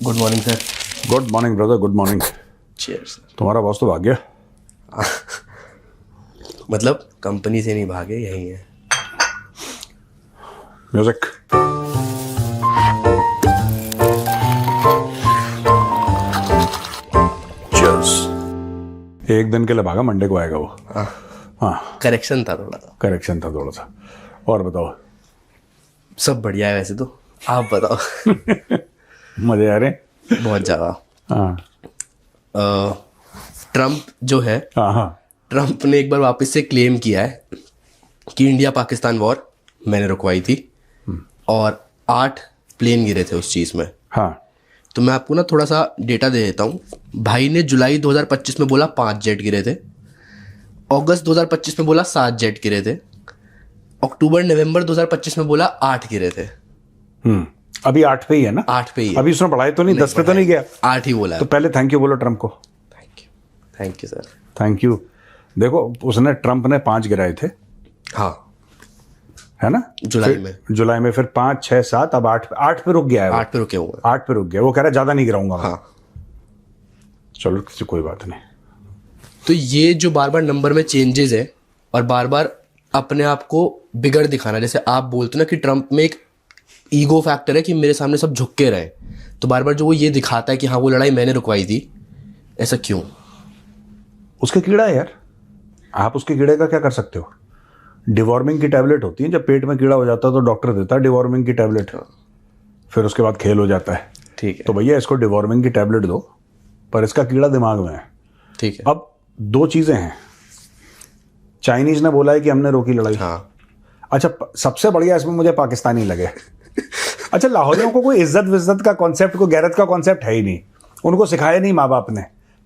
Good morning sir. Good morning brother, good morning. Cheers. तुम्हारा boss तो भाग गया। मतलब कंपनी से नहीं भागे, यही है। म्यूजिक। चीयर्स। एक दिन के लिए भागा, मंडे को आएगा वो। हाँ, करेक्शन था थोड़ा सा। करेक्शन था थोड़ा सा। और बताओ। सब बढ़िया है वैसे तो, आप बताओ। मजे आ रहे। बहुत ज़्यादा। हाँ ट्रम्प जो है, हाँ हाँ। ट्रम्प ने एक बार वापस से क्लेम किया है कि इंडिया पाकिस्तान वॉर मैंने रुकवाई थी और 8 प्लेन गिरे थे उस चीज़ में। हाँ, तो मैं आपको ना थोड़ा सा डेटा दे देता हूँ। भाई ने जुलाई 2025 में बोला 5 जेट गिरे थे, अगस्त 2025 में बोला 7 जेट गिरे थे, अक्टूबर नवंबर 2025 में बोला 8 गिरे थे। अभी 8 पे ही है ना? 8 पे ही है। अभी उसने बढ़ाई तो नहीं, 10 पे तो नहीं गया। 8 ही बोला है। तो पहले थैंक यू बोलो ट्रम्प को। Thank you sir. Thank you. देखो, उसने, ट्रम्प ने 5 गिराए थे, हाँ, है ना? जुलाई में फिर 5, 6, 7, अब 8 पे रुक गया है। 8 पे रुके हुए हैं। 8 पे रुक गया। वो कह रहा है ज्यादा नहीं गिराऊंगा। हाँ। चलो, किसी कोई बात नहीं। तो ये जो बार बार नंबर में चेंजेस है और बार बार अपने आप को बिगड़ दिखाना, जैसे आप बोलते हो ना कि ट्रम्प में एक ईगो फैक्टर है कि मेरे सामने सब झुक के रहे, तो बार बार जो वो ये दिखाता है कि हाँ वो लड़ाई मैंने रुकवाई थी, ऐसा क्यों? उसके कीड़ा है यार, आप उसके कीड़े का क्या कर सकते हो? डिवॉर्मिंग की टैबलेट होती है, जब पेट में कीड़ा हो जाता है तो डॉक्टर देता है डिवॉर्मिंग की टैबलेट, फिर उसके बाद खेल हो जाता है। ठीक है। तो भैया इसको डिवॉर्मिंग की टैबलेट दो, पर इसका कीड़ा दिमाग में है। ठीक है। अब 2 चीजें हैं। चाइनीज ने बोला है कि हमने रोकी लड़ाई। हाँ। अच्छा, सबसे बढ़िया इसमें मुझे पाकिस्तानी लगे। अच्छा, लाहौरियों को कोई इज्जत विज्जत का कॉन्सेप्ट, कोई गैरत का कॉन्सेप्ट है ही नहीं। उनको सिखाया नहीं माँ बाप ने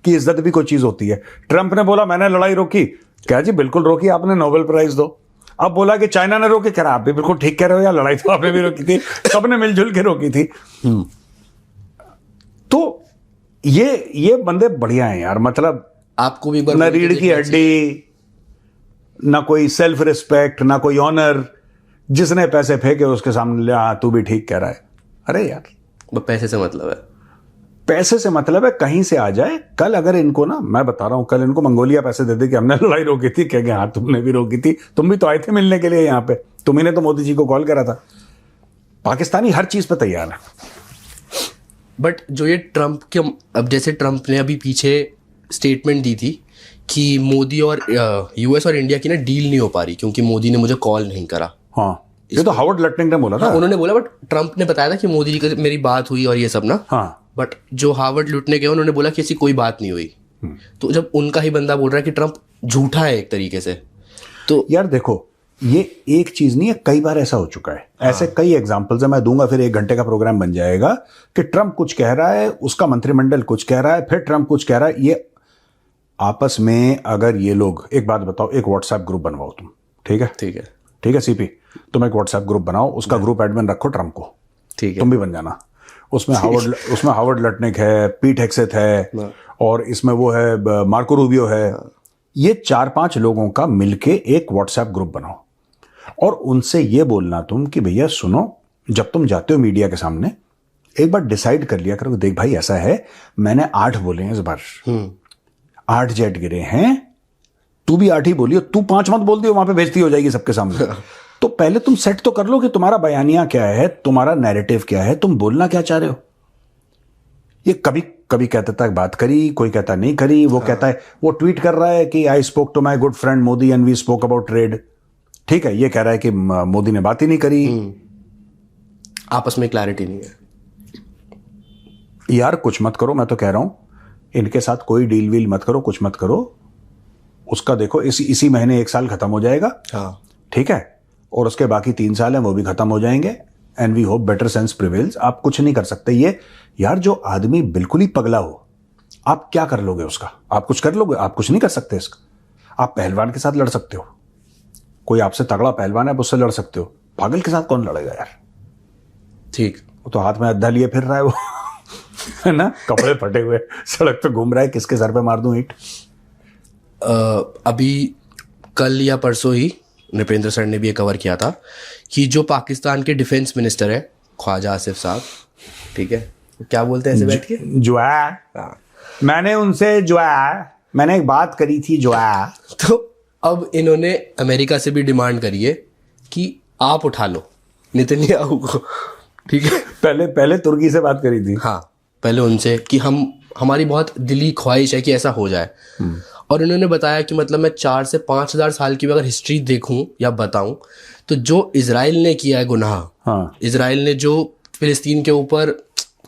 कि इज्जत भी कोई चीज होती है। ट्रम्प ने बोला मैंने लड़ाई रोकी, क्या जी बिल्कुल रोकी आपने, नोबेल प्राइज दो। अब बोला कि चाइना ने रोकी, कह रहा आप भी बिल्कुल ठीक कह रहे हो यार, लड़ाई तो आपने भी रोकी थी, सबने मिलजुल के रोकी थी। तो ये बंदे बढ़िया हैं यार, मतलब आपको भी एक बार ना रीढ़ की हड्डी, ना कोई सेल्फ रिस्पेक्ट, ना कोई ऑनर। जिसने पैसे फेंके उसके सामने ले, हाँ तू भी ठीक कह रहा है। अरे यार, वो पैसे से मतलब है। पैसे से मतलब है, कहीं से आ जाए। कल अगर इनको ना, मैं बता रहा हूं, कल इनको मंगोलिया पैसे दे दे कि हमने लड़ाई रोकी थी, कहेंगे हाँ तुमने भी रोकी थी, तुम भी तो आए थे मिलने के लिए यहाँ पे, तुम्ही ने तो मोदी जी को कॉल करा था। पाकिस्तानी हर चीज पे तैयार है। बट जो ये ट्रम्प के, अब जैसे ट्रम्प ने अभी पीछे स्टेटमेंट दी थी कि मोदी और यूएस और इंडिया की ना डील नहीं हो पा रही क्योंकि मोदी ने मुझे कॉल नहीं करा। हाँ, ये तो हावर्ड लटनिंग ने बोला था। हाँ, उन्होंने बोला, बट ट्रम्प ने बताया था कि मोदी जी से मेरी बात हुई और ये सब ना। हाँ। बट जो हार्वर्ड लुटने गए उन्होंने बोला कि ऐसी कोई बात नहीं हुई। तो जब उनका ही बंदा बोल रहा है कि ट्रम्प झूठा है एक तरीके से, तो यार देखो, ये एक चीज नहीं है, कई बार ऐसा हो चुका है। ऐसे कई एग्जांपल्स है, मैं दूंगा, फिर 1 घंटे का प्रोग्राम बन जाएगा कि ट्रम्प कुछ कह रहा है, उसका मंत्रिमंडल कुछ कह रहा है, फिर ट्रम्प कुछ कह रहा है। ये आपस में, अगर ये लोग, एक बात बताओ, एक व्हाट्सएप ग्रुप बनवाओ तुम, ठीक है? ठीक है। ठीक है सीपी, तुम एक व्हाट्सएप ग्रुप बनाओ, उसका ग्रुप एडमिन रखो ट्रम्प को, ठीक है। तुम भी बन जाना। उसमें हावर्ड लटनिक है, पीट हेक्सेथ है, और इसमें वो है मार्को रूबियो है। ये 4-5 लोगों का मिलके एक व्हाट्सएप ग्रुप बनाओ और उनसे ये बोलना तुम कि भैया सुनो, जब तुम जाते हो मीडिया के सामने, एक बार डिसाइड कर लिया करो, देख भाई ऐसा है, मैंने 8 बोले हैं इस बार, 8 जेट गिरे हैं, तू भी 8 ही बोलियो, तू 5 मत बोल दियो, वहां पे बेइज्जती हो जाएगी सबके सामने। तो पहले तुम सेट तो कर लो कि तुम्हारा बयानिया क्या है, तुम्हारा नैरेटिव क्या है, तुम बोलना क्या चाह रहे हो। ये कभी कभी कहता था बात करी, कोई कहता नहीं करी। वो कहता है, वो ट्वीट कर रहा है कि I spoke to my good friend Modi and we spoke about trade. ठीक है, ये कह रहा है कि मोदी ने बात ही नहीं करी। आपस में क्लैरिटी नहीं है। यार कुछ मत करो, मैं तो कह रहा हूं, इनके साथ कोई डील वील मत करो, कुछ मत करो। उसका देखो, इसी महीने 1 साल खत्म हो जाएगा। हाँ। ठीक है, और उसके बाकी 3 साल हैं वो भी खत्म हो जाएंगे। And we hope better sense prevails. आप कुछ नहीं कर सकते। ये यार, जो आदमी बिल्कुल ही पगला हो, आप क्या कर लोगे उसका? आप कुछ कर लोगे? आप कुछ नहीं कर सकते इसका। आप पहलवान के साथ लड़ सकते हो, कोई आपसे तगड़ा पहलवान है, आप उससे लड़ सकते हो। पागल के साथ कौन लड़ेगा यार? ठीक। वो तो हाथ में अद्धा लिए फिर रहा है वो, है ना, कपड़े फटे हुए सड़क पे घूम रहा है, किसके सर पे मार दूं ईंट। अभी कल या परसों ही नृपेंद्र सर ने भी ये कवर किया था कि जो पाकिस्तान के डिफेंस मिनिस्टर है ख्वाजा आसिफ साहब, ठीक है, क्या बोलते हैं ऐसे बैठ के? जुआ, हाँ। मैंने उनसे जुआ, मैंने एक बात करी थी जुआ। तो अब इन्होंने अमेरिका से भी डिमांड करी है कि आप उठा लो नेतन्याहू को, ठीक है। पहले तुर्की से बात करी थी। हाँ, पहले उनसे कि हमारी बहुत दिली ख्वाहिश है कि ऐसा हो जाए। और इन्होंने बताया कि मतलब मैं 4 से 5 हज़ार साल की अगर हिस्ट्री देखूं या बताऊं तो जो इजराइल ने किया है गुनाह, हाँ, इजराइल ने जो फिलिस्तीन के ऊपर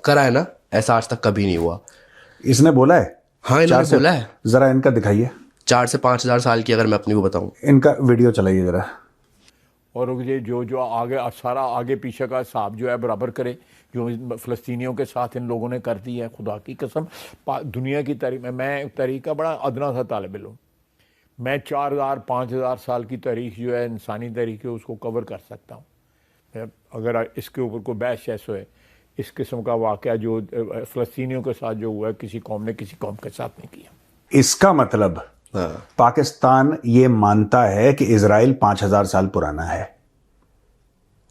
करा है ना, ऐसा आज तक कभी नहीं हुआ। इसने बोला है? हाँ, इन्होंने बोला है। जरा इनका दिखाइए, 4 से 5 हज़ार साल की अगर मैं अपनी को बताऊं। इनका वीडियो चलाइए जरा। और ये जो आगे सारा आगे पीछे का हिसाब जो है बराबर करे, जो फ़लस्तीनियों के साथ इन लोगों ने कर दी है। खुदा की कसम, दुनिया की तारीख में मैं तारीख का बड़ा अदना सा तालिब इल्म, मैं 4000-5000 साल की तारीख जो है इंसानी तारीख है उसको कवर कर सकता हूँ। अगर इसके ऊपर कोई बहस शहस होए, इस किस्म का वाक़या जो फ़लस्तीनियों के साथ जो हुआ है, किसी कौम ने किसी कौम के साथ नहीं किया। इसका मतलब पाकिस्तान ये मानता है कि इजराइल 5000 साल पुराना है।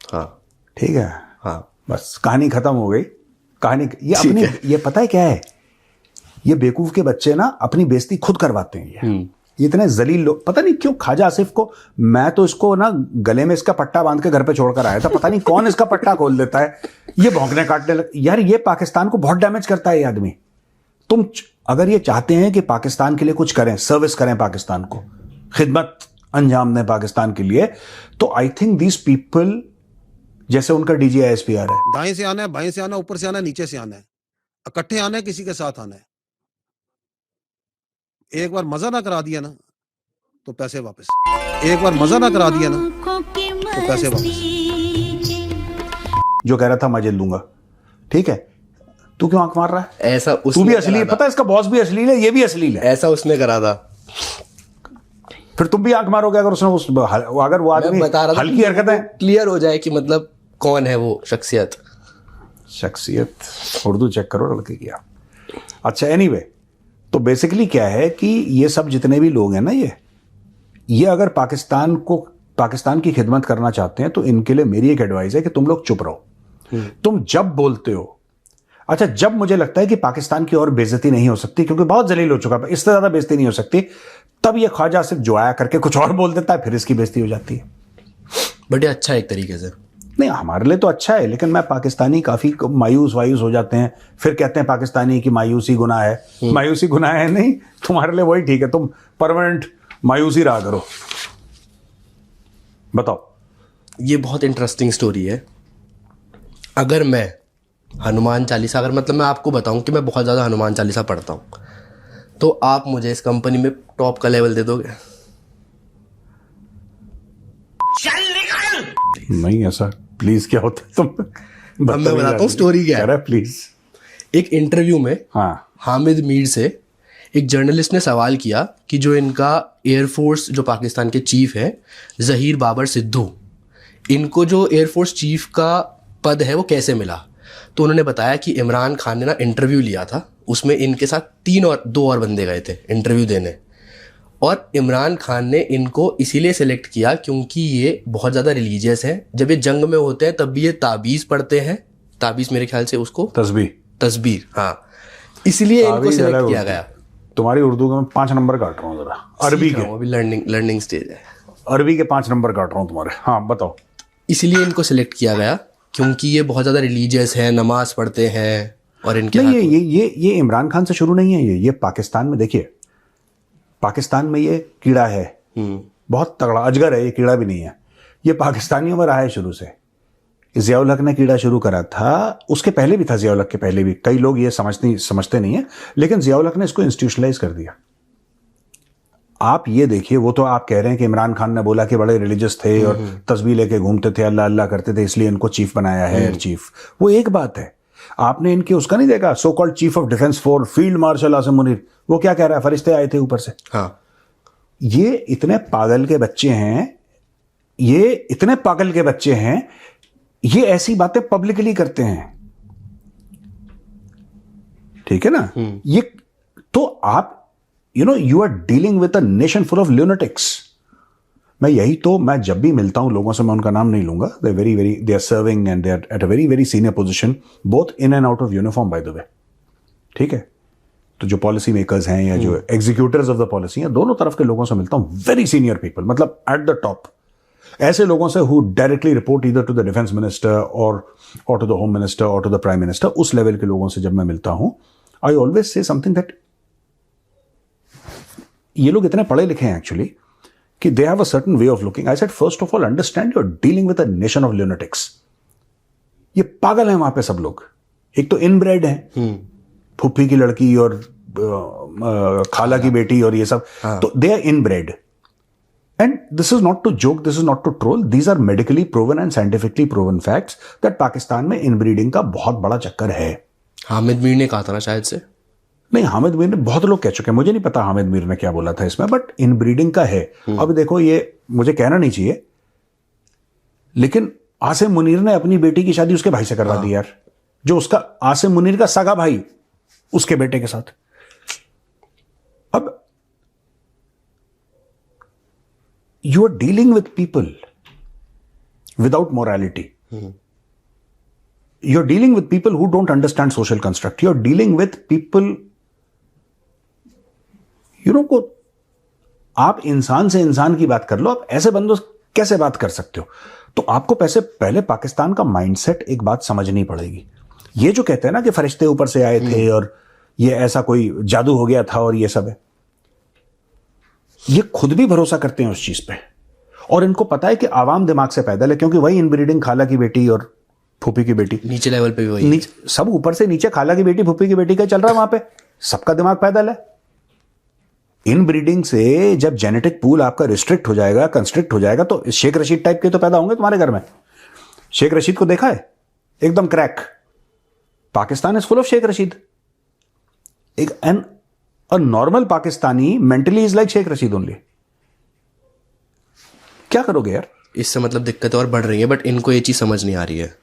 हाँ, ठीक है। हाँ, बस कहानी खत्म हो गई। कहानी ये अपनी, ये पता है क्या है, ये बेवकूफ के बच्चे ना अपनी बेइज्जती खुद करवाते हैं। ये इतने जलील लोग, पता नहीं क्यों ख्वाजा आसिफ को, मैं तो इसको ना गले में इसका पट्टा बांध के घर पे छोड़कर आया था, पता नहीं कौन इसका पट्टा खोल देता है, ये भौंकने काटने लग। यार ये पाकिस्तान को बहुत डैमेज करता है ये आदमी। तुम अगर ये चाहते हैं कि पाकिस्तान के लिए कुछ करें, सर्विस करें, पाकिस्तान को खिदमत अंजाम दें पाकिस्तान के लिए, तो आई थिंक दीज पीपल, जैसे उनका DGISPR है, दाएं से आना है, बाएं से आना है, ऊपर से आना है, नीचे से आना है, इकट्ठे आना है, किसी के साथ आना है। एक बार मजा ना करा दिया ना तो पैसे वापस, एक बार मजा ना करा दिया ना तो पैसे वापस। जो कह रहा था मैं जेल दूंगा, ठीक है, तू क्यों आंख मार रहा है? ऐसा तू भी असली है, पता है इसका बॉस भी अश्लील है, ये भी अश्लील है। ऐसा उसने करा था। फिर तुम भी आंख मारोगे अगर उसने अगर वो आदमी हल्की हरकतें, क्लियर हो जाए कि मतलब कौन है वो शख्सियत। उर्दू चेक करो लड़के की आप। अच्छा, एनीवे, तो बेसिकली क्या है कि ये सब जितने भी लोग हैं ना, ये अगर पाकिस्तान की खिदमत करना चाहते हैं तो इनके लिए मेरी एक एडवाइस है कि तुम लोग चुप रहो। तुम जब बोलते हो, अच्छा, जब मुझे लगता है कि पाकिस्तान की और बेइज्जती नहीं हो सकती क्योंकि बहुत जलील हो चुका है, इससे ज्यादा बेइज्जती नहीं हो सकती, तब ये ख्वाजा सिर्फ जो आया करके कुछ और बोल देता है, फिर इसकी बेइज्जती हो जाती है। बट ये अच्छा है एक तरीके से। नहीं, हमारे लिए तो अच्छा है, लेकिन मैं पाकिस्तानी काफी मायूस हो जाते हैं, फिर कहते हैं पाकिस्तानी की मायूसी गुनाह है। मायूसी गुनाह है नहीं, तुम्हारे लिए वही ठीक है, तुम परमानेंट मायूसी रहा करो। बताओ। ये बहुत इंटरेस्टिंग स्टोरी है। अगर मैं हनुमान चालीसा, अगर मतलब मैं आपको बताऊं कि मैं बहुत ज़्यादा हनुमान चालीसा पढ़ता हूं, तो आप मुझे इस कंपनी में टॉप का लेवल दे दोगे? नहीं, ऐसा प्लीज क्या होता है, तुम अब मैं बताता हूँ स्टोरी क्या है। प्लीज। एक इंटरव्यू में हाँ, हामिद मीर से एक जर्नलिस्ट ने सवाल किया कि जो इनका एयरफोर्स, जो पाकिस्तान के चीफ है ज़हीर बाबर सिद्धू, इनको जो एयरफोर्स चीफ का पद है वो कैसे मिला। तो उन्होंने बताया कि इमरान खान ने ना इंटरव्यू लिया था, उसमें इनके साथ 2 और बंदे गए थे इंटरव्यू देने, और इमरान खान ने इनको इसीलिए सेलेक्ट किया क्योंकि ये बहुत ज़्यादा रिलीजियस हैं। जब ये जंग में होते हैं तब भी ये ताबीज़ पढ़ते हैं, ताबीज़ मेरे ख्याल से उसको तस्बीर, हाँ, इसलिए इनको सेलेक्ट किया गया। तुम्हारी उर्दू में 5 नंबर काट रहा हूँ जरा, अरबी के, अभी लर्निंग स्टेज है, अरबी के 5 नंबर काट रहा हूँ तुम्हारे। हाँ, बताओ। इसीलिए इनको सेलेक्ट किया गया क्योंकि ये बहुत ज़्यादा रिलीजियस है, नमाज पढ़ते हैं, और इनके नहीं, ये इमरान खान से शुरू नहीं है, ये पाकिस्तान में, देखिए पाकिस्तान में ये कीड़ा है, बहुत तगड़ा अजगर है, ये कीड़ा भी नहीं है, ये पाकिस्तानियों में रहा है शुरू से। ज़ियाउल हक ने कीड़ा शुरू करा था, उसके पहले भी था, ज़ियाउल हक के पहले भी, कई लोग ये समझते नहीं है, लेकिन ज़ियाउल हक ने इसको इंस्टीट्यूशनलाइज कर दिया। आप ये देखिए, वो तो आप कह रहे हैं कि इमरान खान ने बोला कि बड़े रिलीजियस थे और तस्बीह लेके घूमते थे, अल्लाह अल्लाह करते थे, इसलिए इनको चीफ बनाया है, एयर चीफ। वो एक बात है, आपने इनके उसका नहीं देखा, so called chief of defence force field marshal Asim Munir, वो क्या कह रहा है, फरिश्ते आए थे ऊपर से। हाँ, ये इतने पागल के बच्चे हैं, ये ऐसी बातें पब्लिकली करते हैं, ठीक है ना। ये तो आप, you are dealing with a nation full of lunatics. मैं यही तो, मैं जब भी मिलता हूं लोगों से, मैं उनका नाम नहीं लूंगा, they very very, they are serving and they are at a very very senior position, both in and out of uniform by the way, ठीक है। तो जो पॉलिसी मेकर्स हैं या जो एग्जीक्यूटर्स ऑफ द पॉलिसी हैं, दोनों तरफ के लोगों से मिलता हूं, वेरी सीनियर पीपल, मतलब एट द टॉप, ऐसे लोगों से who directly report either to the defence minister और टू द होम मिनिस्टर और टू द प्राइम मिनिस्टर, उस लेवल के लोगों से जब मैं मिलता हूं, I always say something that ये लोग इतने पढ़े लिखे हैं एक्चुअली कि they have a certain way of looking. I said first of all understand you are dealing with a nation of lunatics. ये पागल हैं वहां पे सब लोग, एक तो इनब्रेड हैं, फुप्पी की लड़की और खाला की बेटी और ये सब, तो they are inbred. And this is not to joke, this is not to troll, these are medically proven and scientifically proven facts that Pakistan में इनब्रीडिंग का बहुत बड़ा चक्कर है। हामिद मीर ने कहा था ना शायद से। नहीं, हामिद मीर ने, बहुत लोग कह चुके हैं, मुझे नहीं पता हामिद मीर ने क्या बोला था इसमें, बट इनब्रीडिंग का है। अब देखो, ये मुझे कहना नहीं चाहिए, लेकिन आसिम मुनीर ने अपनी बेटी की शादी उसके भाई से करवा दी यार, जो उसका आसिम मुनीर का सगा भाई उसके बेटे के साथ। अब you are dealing with people without morality. You're dealing with people who don't understand social construct. You're dealing with people, you know, को आप इंसान से इंसान की बात कर लो, आप ऐसे बंदों से कैसे बात कर सकते हो? तो आपको पहले पाकिस्तान का माइंडसेट एक बात समझनी पड़ेगी। ये जो कहते हैं ना कि फरिश्ते ऊपर से आए थे और ये ऐसा कोई जादू हो गया था और ये सब है, ये खुद भी भरोसा करते हैं उस चीज पे, और इनको पता है कि आवाम दिमाग से पैदल है, क्योंकि वही इनब्रीडिंग खाला की बेटी और फूफी की बेटी, नीचे लेवल पे भी वही, सब ऊपर से नीचे खाला की बेटी फूफी की बेटी का चल रहा है वहां पे, सबका दिमाग पैदल है। इनब्रीडिंग से जब जेनेटिक पूल आपका रिस्ट्रिक्ट हो जाएगा, कंस्ट्रिक्ट हो जाएगा, तो शेख रशीद टाइप के तो पैदा होंगे तुम्हारे घर में। शेख रशीद को देखा है, एकदम crack. Pakistan is full of Sheikh Rashid. एक A normal Pakistani mentally is like Sheikh Rashid only. क्या करोगे यार? इससे मतलब दिक्कतें और बढ़ रही है, बट इनको ये चीज समझ नहीं आ रही है।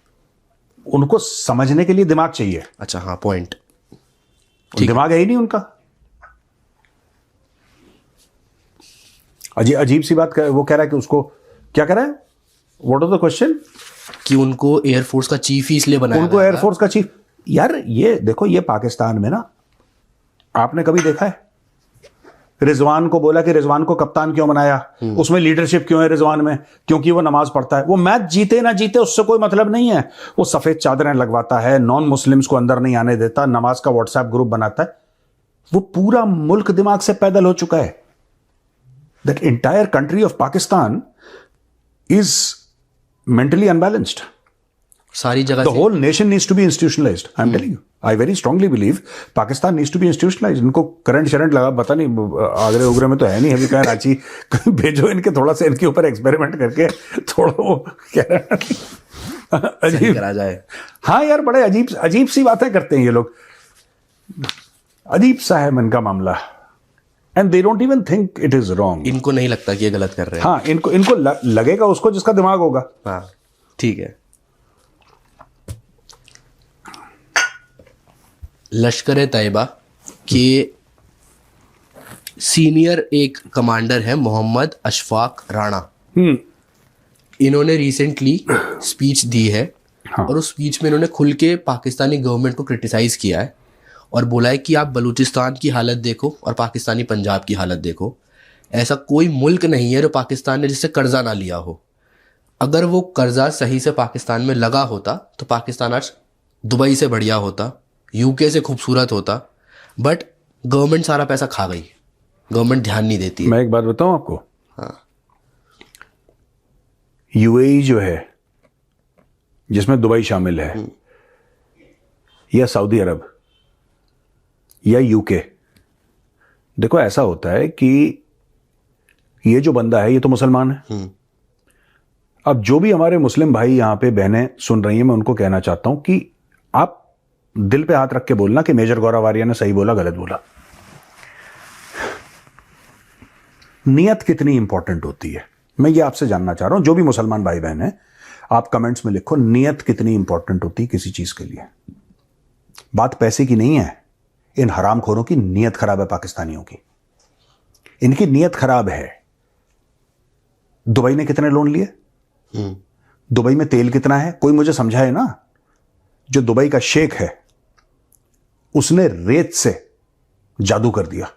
उनको समझने के लिए दिमाग चाहिए। अच्छा, हाँ, पॉइंट। दिमाग है ही नहीं उनका। अजीब सी बात वो कह रहा है कि उसको क्या कह रहा है? What is the question? कि उनको एयरफोर्स का चीफ ही इसलिए बनाया, उनको एयरफोर्स का चीफ। यार ये देखो, ये पाकिस्तान में ना, आपने कभी देखा है रिजवान को बोला कि रिजवान को कप्तान क्यों बनाया, उसमें लीडरशिप क्यों है रिजवान में? क्योंकि वो नमाज पढ़ता है। वो मैच जीते ना जीते उससे कोई मतलब नहीं है। वो सफेद चादरें लगवाता है, नॉन मुस्लिम्स को अंदर नहीं आने देता, नमाज का व्हाट्सएप ग्रुप बनाता है। वो पूरा मुल्क दिमाग से पैदल हो चुका है। That entire country of Pakistan is mentally unbalanced. सारी जगह The whole nation needs to be institutionalized. I'm telling you. I very strongly believe Pakistan needs to be institutionalized. इनको करंट लगा, पता नहीं आगरे उगरे में तो है नहीं अभी, कहीं रांची कहीं भेजो इनके, थोड़ा सा इनके ऊपर एक्सपेरिमेंट करके थोड़ा वो कह रहे अजीब करा जाए। हाँ यार, बड़े अजीब सी बातें करते हैं ये लोग। अजीब सा है इनका मामला। And they don't even think it is wrong. इनको नहीं लगता कि ये गलत कर रहे हैं। हाँ, इनको लगेगा उसको जिसका दिमाग होगा। हाँ, ठीक है। लश्कर तैयबा के सीनियर एक कमांडर है मोहम्मद अशफाक राणा। इन्होंने रिसेंटली स्पीच दी है। हाँ। और उस स्पीच में इन्होंने खुल के पाकिस्तानी गवर्नमेंट को क्रिटिसाइज किया है और बोला है कि आप बलूचिस्तान की हालत देखो और पाकिस्तानी पंजाब की हालत देखो। ऐसा कोई मुल्क नहीं है जो पाकिस्तान ने जिससे कर्जा ना लिया हो। अगर वो कर्जा सही से पाकिस्तान में लगा होता तो पाकिस्तान आज दुबई से बढ़िया होता, यूके से खूबसूरत होता, बट गवर्नमेंट सारा पैसा खा गई। गवर्नमेंट ध्यान नहीं देती है। मैं एक बात बताऊं आपको। हाँ। यूएई जो है, जिसमें दुबई शामिल है, या सऊदी अरब या यूके, देखो ऐसा होता है कि ये जो बंदा है ये तो मुसलमान है। अब जो भी हमारे मुस्लिम भाई यहां पे बहनें सुन रही हैं, मैं उनको कहना चाहता हूं कि आप दिल पे हाथ रख के बोलना कि मेजर गौरव आर्या ने सही बोला, गलत बोला। नियत कितनी इंपॉर्टेंट होती है, मैं ये आपसे जानना चाह रहा हूं। जो भी मुसलमान भाई बहन है, आप कमेंट्स में लिखो नियत कितनी इंपॉर्टेंट होती है किसी चीज के लिए। बात पैसे की नहीं है। इन हरामखोरों की नियत खराब है, पाकिस्तानियों की। इनकी नियत खराब है। दुबई ने कितने लोन लिए, दुबई में तेल कितना है, कोई मुझे समझाए ना। जो दुबई का शेख है उसने रेत से जादू कर दिया।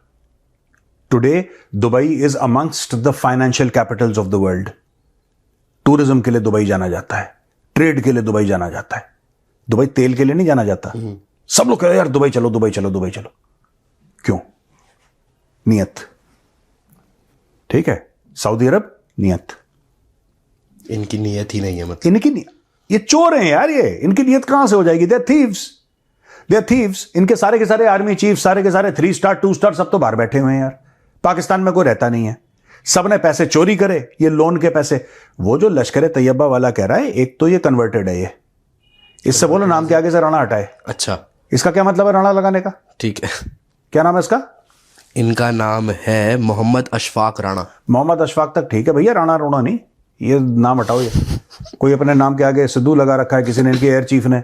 Today Dubai is amongst the financial Capitals of the world. Tourism के लिए दुबई जाना जाता है, ट्रेड के लिए दुबई जाना जाता है। दुबई तेल के लिए नहीं जाना जाता। सब लोग कह रहे हैं यार दुबई चलो दुबई चलो दुबई चलो। क्यों? नियत। ठीक है, सऊदी अरब नियत, इनकी नीयत ही नहीं है मतलब। इनकी नियत, ये चोर हैं यार, ये इनकी नियत कहां से हो जाएगी? They are thieves. इनके सारे के सारे आर्मी चीफ, सारे के सारे 3 स्टार 2 स्टार सब तो बाहर बैठे हुए हैं यार। पाकिस्तान में कोई रहता नहीं है, सब ने पैसे चोरी करे, ये लोन के पैसे। वो जो लश्कर तैयबा वाला कह रहा है, एक तो ये कन्वर्टेड है, ये इससे बोलो नाम के आगे से राणा हटाए। अच्छा, इसका क्या मतलब है राणा लगाने का? ठीक है। क्या नाम है इसका? इनका नाम है मोहम्मद अशफाक राणा। मोहम्मद अशफाक तक ठीक है भैया, राणा रोना नहीं, ये नाम हटाओ। ये कोई अपने नाम के आगे सिद्धू लगा रखा है, किसी ने, इनके एयर चीफ ने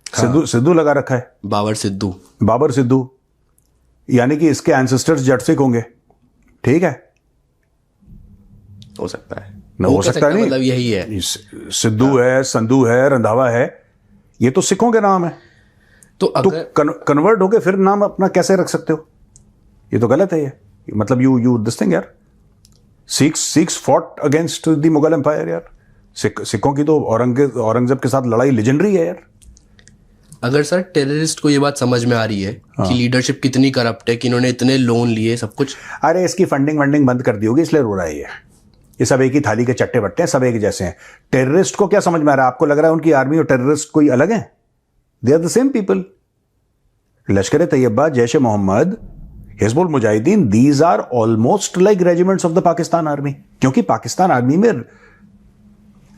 सिद्धू लगा रखा है, बाबर सिद्धू, यानी कि इसके एंसेस्टर्स जट सिख होंगे। ठीक है, हो सकता है ना, हो सकता है नहीं, मतलब यही है। सिद्धू है, संधू है, रंधावा है, ये तो सिखों के नाम है। तो अगर कन्वर्ट होके फिर नाम अपना कैसे रख सकते हो? ये तो गलत है। ये मतलब यू दिस थिंग यार, Sikhs fought against the Mughal empire यार। सिखों की तो औरंगजेब के साथ लड़ाई लेजेंडरी है यार। अगर सर टेररिस्ट को ये बात समझ में आ रही है कि लीडरशिप कितनी करप्ट है कि इन्होंने इतने लोन लिए सब कुछ, अरे इसकी फंडिंग वंडिंग बंद कर दी होगी, इसलिए रो रहा है ये सब एक ही थाली के चट्टे बट्टे हैं, सब एक जैसे हैं। टेररिस्ट को क्या समझ में आ रहा है? आपको लग रहा है उनकी आर्मी और टेररिस्ट कोई अलग है? They are the same people. Lashkar Taiba, Jaish e Mohammed, Hizbul Mujahideen, these are almost like regiments of the Pakistan army. क्योंकि पाकिस्तान आर्मी में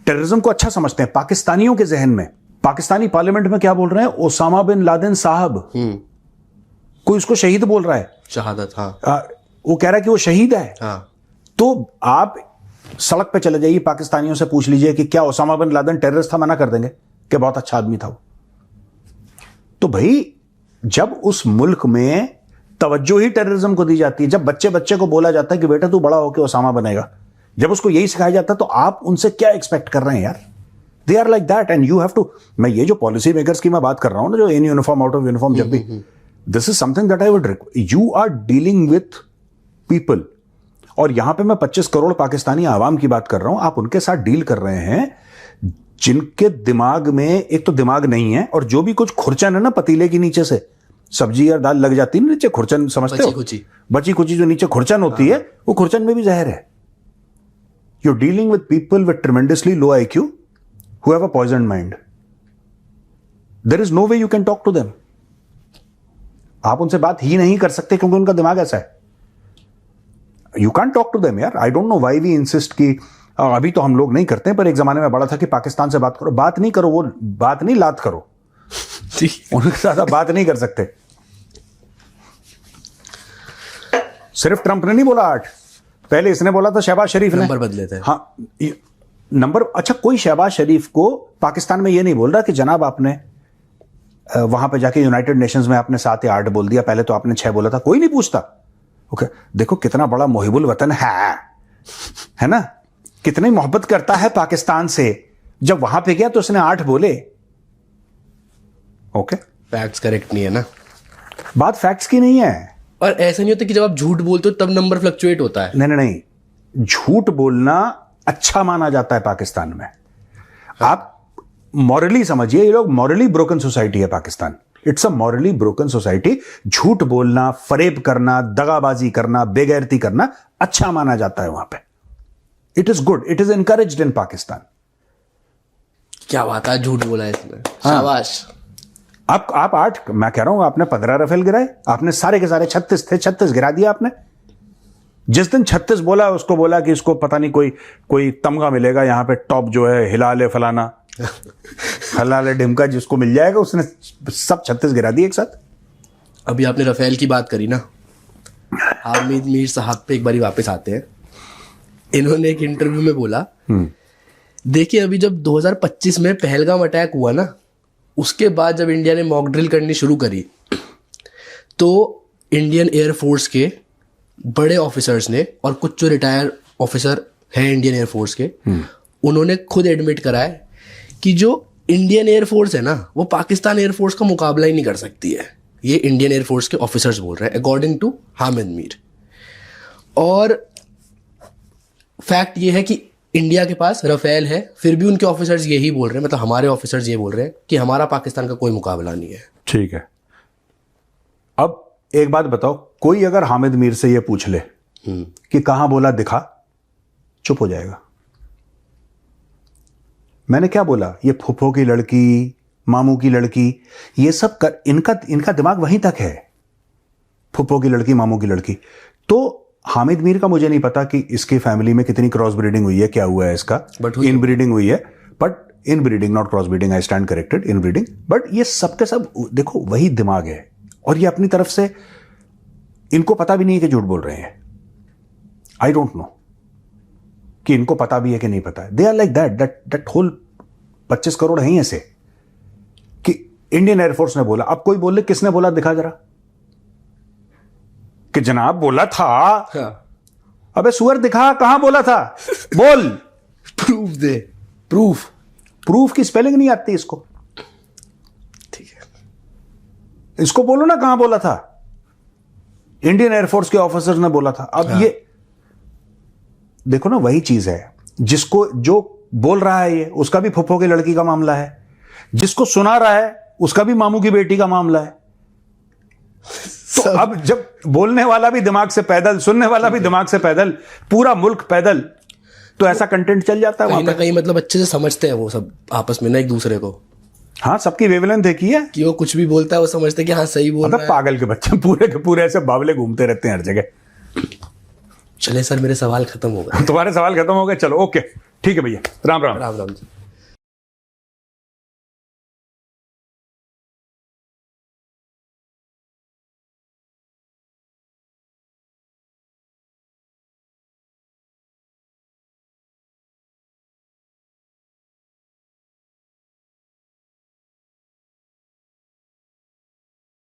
टेररिज्म को अच्छा समझते हैं। पाकिस्तानियों के जहन में, पाकिस्तानी पार्लियामेंट में क्या बोल रहे हैं? ओसामा बिन लादेन साहब, कोई उसको शहीद बोल रहा है, शहादत। हाँ, वो कह रहा है कि वो शहीद है। हाँ। तो आप सड़क पे चले जाइए, पाकिस्तानियों से पूछ लीजिए कि क्या ओसामा बिन लादेन टेररिस्ट था, मना कर देंगे कि बहुत अच्छा आदमी था वो। तो भाई जब उस मुल्क में तवज्जो ही टेररिज्म को दी जाती है, जब बच्चे को बोला जाता है कि बेटा तू बड़ा होकर ओसामा बनेगा, जब उसको यही सिखाया जाता है, तो आप उनसे क्या एक्सपेक्ट कर रहे हैं यार? They are like that and you have to. मैं ये जो पॉलिसी मेकर्स की मैं बात कर रहा हूं ना, जो in uniform out of uniform, जब भी, this is something that I would, you are dealing with people. और यहां पे मैं 25 करोड़ पाकिस्तानी आवाम की बात कर रहा हूं, आप उनके साथ डील कर रहे हैं जिनके दिमाग में एक तो दिमाग नहीं है, और जो भी कुछ खुरचन है ना पतीले के नीचे से सब्जी या दाल लग जाती है नीचे, खुरचन समझते हो? बची कुची जो नीचे खुरचन होती है, वो खुरचन में भी जहर है। You dealing with people with tremendously low IQ who have a poisoned mind. There is no way you can talk to them. आप उनसे बात ही नहीं कर सकते क्योंकि उनका दिमाग ऐसा है। You can't talk to them यार। I don't know why we insist कि अभी तो हम लोग नहीं करते हैं, पर एक जमाने में बड़ा था कि पाकिस्तान से बात करो। बात नहीं करो, वो बात नहीं, लात करो। उनके साथ आप बात नहीं कर सकते। सिर्फ ट्रंप ने नहीं बोला 8, पहले इसने बोला था शहबाज शरीफ ने। नंबर बदले थे। हाँ, नंबर। अच्छा, कोई शहबाज शरीफ को पाकिस्तान में ये नहीं बोल रहा कि जनाब आपने वहां पे जाके यूनाइटेड नेशंस में आपने 7 या 8 बोल दिया, पहले तो आपने 6 बोला था। कोई नहीं पूछता। ओके, देखो कितना बड़ा मोहिबुल वतन है ना, कितनी मोहब्बत करता है पाकिस्तान से। जब वहां पे गया तो उसने 8 बोले। ओके, फैक्ट्स करेक्ट नहीं है ना, बात फैक्ट्स की नहीं है। और ऐसा नहीं होता कि जब आप झूठ बोलते हो तब नंबर फ्लक्चुएट होता है। नहीं, झूठ बोलना अच्छा माना जाता है पाकिस्तान में। आप मॉरली समझिए, ये लोग मॉरली ब्रोकन सोसाइटी है Pakistan. It's a morally broken society. झूठ बोलना, फरेब करना, दगाबाजी करना, बेगैरती करना अच्छा माना जाता है वहां पे। It is good, it is encouraged in Pakistan. क्या बात है, झूठ बोला है इसमें, शाबाश। आप 8, मैं कह रहा हूं आपने 15 राफेल गिराए, आपने सारे के सारे 36 थे, 36 गिरा दिया आपने। जिस दिन 36 बोला, उसको बोला कि इसको पता नहीं कोई तमगा मिलेगा यहाँ पे, टॉप जो है हिलाले फलाना हलाले ढिमका जिसको मिल जाएगा, उसने सब 36 गिरा दिए एक साथ। अभी आपने रफेल की बात करी ना, हामिद मीर साहब पे एक बारी वापस आते हैं। इन्होंने एक इंटरव्यू में बोला, देखिए अभी जब 2025 में पहलगाम अटैक हुआ ना, उसके बाद जब इंडिया ने मॉक ड्रिल करनी शुरू करी, तो इंडियन एयरफोर्स के बड़े ऑफिसर्स ने और कुछ जो रिटायर ऑफिसर है इंडियन एयरफोर्स के, उन्होंने खुद एडमिट करा है कि जो इंडियन एयरफोर्स है ना वो पाकिस्तान एयरफोर्स का मुकाबला ही नहीं कर सकती है। ये इंडियन एयरफोर्स के ऑफिसर्स बोल रहे हैं अकॉर्डिंग टू हामिद मीर। और फैक्ट ये है कि इंडिया के पास राफेल है, फिर भी उनके ऑफिसर्स यही बोल रहे हैं, मतलब हमारे ऑफिसर्स ये बोल रहे हैं कि हमारा पाकिस्तान का कोई मुकाबला नहीं है। ठीक है, अब एक बात बताओ, कोई अगर हामिद मीर से ये पूछ ले कि कहां बोला दिखा, चुप हो जाएगा। मैंने क्या बोला, ये फुफ्फो की लड़की, मामू की लड़की, ये सब इनका दिमाग वहीं तक है, फुफ्फो की लड़की, मामू की लड़की। तो हामिद मीर का मुझे नहीं पता कि इसकी फैमिली में कितनी क्रॉस ब्रीडिंग हुई है, क्या हुआ है इसका, इन ब्रीडिंग हुई है, but in breeding, not cross breeding, I stand corrected, in breeding. But ये सबके सब देखो वही दिमाग है, और ये अपनी तरफ से इनको पता भी नहीं है कि झूठ बोल रहे हैं। आई डोंट नो कि इनको पता भी है कि नहीं पता है। They are like that whole 25 crore हैं ऐसे कि इंडियन एयरफोर्स ने बोला। अब कोई बोले किसने बोला, दिखा जरा, कि जनाब बोला था। अबे सुअर दिखा, कहां बोला था, बोल। प्रूफ दे, प्रूफ की स्पेलिंग नहीं आती इसको, ठीक है, इसको बोलो ना कहां बोला था। इंडियन एयरफोर्स के ऑफिसर्स ने बोला था। अब ये देखो ना, वही चीज है, जिसको जो बोल रहा है ये, उसका भी फुफ्फो की लड़की का मामला है, जिसको सुना रहा है उसका भी मामू की बेटी का मामला है। तो अब जब बोलने वाला भी दिमाग से पैदल, सुनने वाला भी दिमाग से पैदल, पूरा मुल्क पैदल, तो ऐसा कंटेंट चल जाता है कहीं वहां ना पे। कहीं मतलब अच्छे से समझते हैं वो सब आपस में ना एक दूसरे को, हाँ, सबकी वेवलेंथ देखी है कि वो कुछ भी बोलता है वो समझते हैं कि हाँ सही बोल मतलब रहा है। पागल के बच्चे पूरे के पूरे ऐसे बावले घूमते रहते हैं हर जगह। चले सर, मेरे सवाल खत्म हो गए। तुम्हारे सवाल खत्म हो गए, चलो ओके, ठीक है भैया, राम राम। राम राम जी।